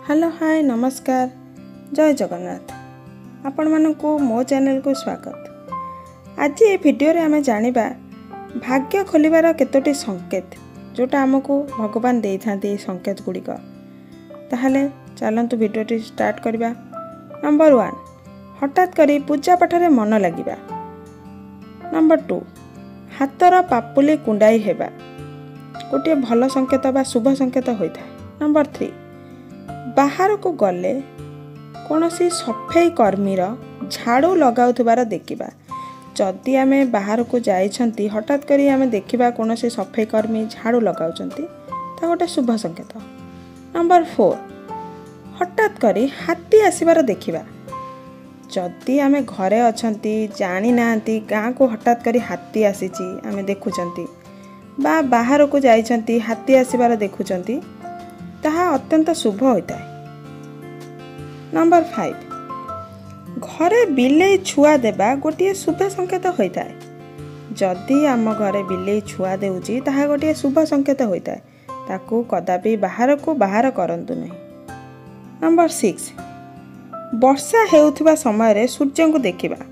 Hello hi नमस्कार जय जगन्नाथ आपण मानकु मो चैनल को स्वागत। आज ये वीडियो रे आमे जानिबा भाग्य खोलिबार केतोटी संकेत जोटा आमको भगवान दे थांती संकेत गुड़िक। ताहले चलंतु वीडियोटी स्टार्ट करबा। नंबर 1 हठात करी पूजा पाठ रे मन लागिबा। नंबर 2 हाथर पापुली कुंडाई हेबा गोटे भल संकेत बा शुभ संकेत होइता। नंबर 3 बाहर को गले कौनसी सफाई कर्मीर झाड़ू लगाउथबार देखिबा। जदि आमे बाहर को जाइछंती हठात करी आमे देखिबा कौनसी सफाई कर्मी झाड़ू लगाउछंती ता गोटे शुभ संकेत। नंबर 4 हठात करी हाथी आसीबार देखिबा। जदि आमे घरे अछंती जानी नांती गाँ को हठात करी हाथी आसीची आमे देखुछंती बा बाहर को जाइछंती हाथी आसीबार देखुछंती ताहा अत्यंत शुभ होता है। नंबर 5 घरे बिलेई छुआ देबा गोटे शुभ संकेत होता है। जदि आम घरे बिलेई छुआ देउची ताहा गोटे शुभ संकेत होता है। ताकू कदापि बाहर को बाहर करंतु नहीं। नंबर 6 वर्षा हेउथबा समय रे सूर्य को देखिबा।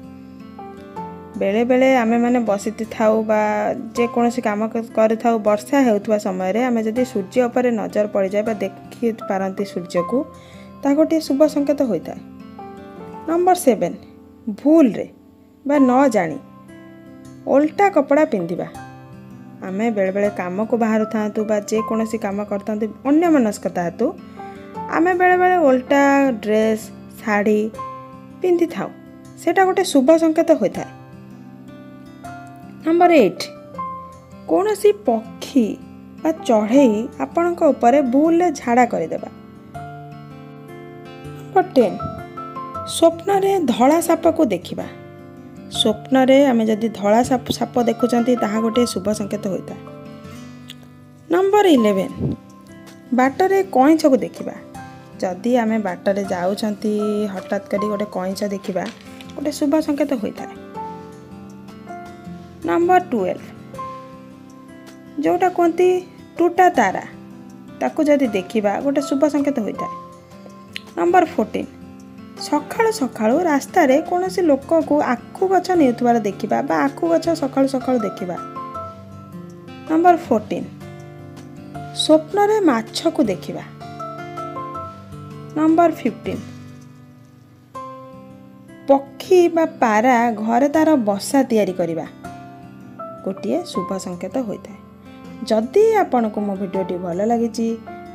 बेले बेले आमे माने बसिति थाउ बा जे कोनोसी काम करि थाउ वर्षा हेउथबा समय रे आमे जदि सूर्य ऊपर नजर पड़ जाए बा देखि पारंती सूर्य को ता गोटे शुभ संकेत होता है। नंबर 7 भूल रे बा न जानी उल्टा कपड़ा पिंधिबा। आमे बेले बेले काम को बाहर थांतु बा जे कोनोसी काम करतांतु अन्य मनस्कता हेतु आमे बेले बेले उल्टा ड्रेस साड़ी पिंधि थाउ सेटा गोटे शुभ संकेत होता है। नंबर 8 कौनसी पक्षी बा चढ़ई आपणक ऊपर भूल झाड़ा करदेबा। नंबर 10 स्वप्न रे धला साप को देखिबा। स्वप्न रे आमे जदि धला साप देखुचंती ताहा गोटे शुभ संकेत होता है। नंबर 11 बाटरे कइंच को देखिबा। जदि आमे बाटरे जाउचंती हठात करी गोटे कइंच देखिबा गोटे शुभ संकेत होता है। नंबर 12 जोटा कहती टूटा तारा ताकू जदि देखिबा गोटे शुभ संकेत होता है। नंबर 14 सकाळु सकाळु रास्ता रे कोनोसी लोक को आखु गछ नेउथबार देखिबा बा आखु गछ सकाळु सकाळु देखिबा। नंबर 14 स्वप्न रे माछ को देखिबा। नंबर 15 पक्षी बा पारा घरे तार बसा तैयारी करिबा गोटे शुभ संकेत होता है। जदि आपन को मो वीडियोटी भल लगी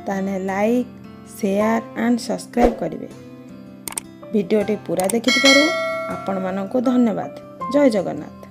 ताने लाइक शेयर एंड सब्सक्राइब करेंगे। वीडियोटी पूरा देखि आपण मानक धन्यवाद। जय जगन्नाथ।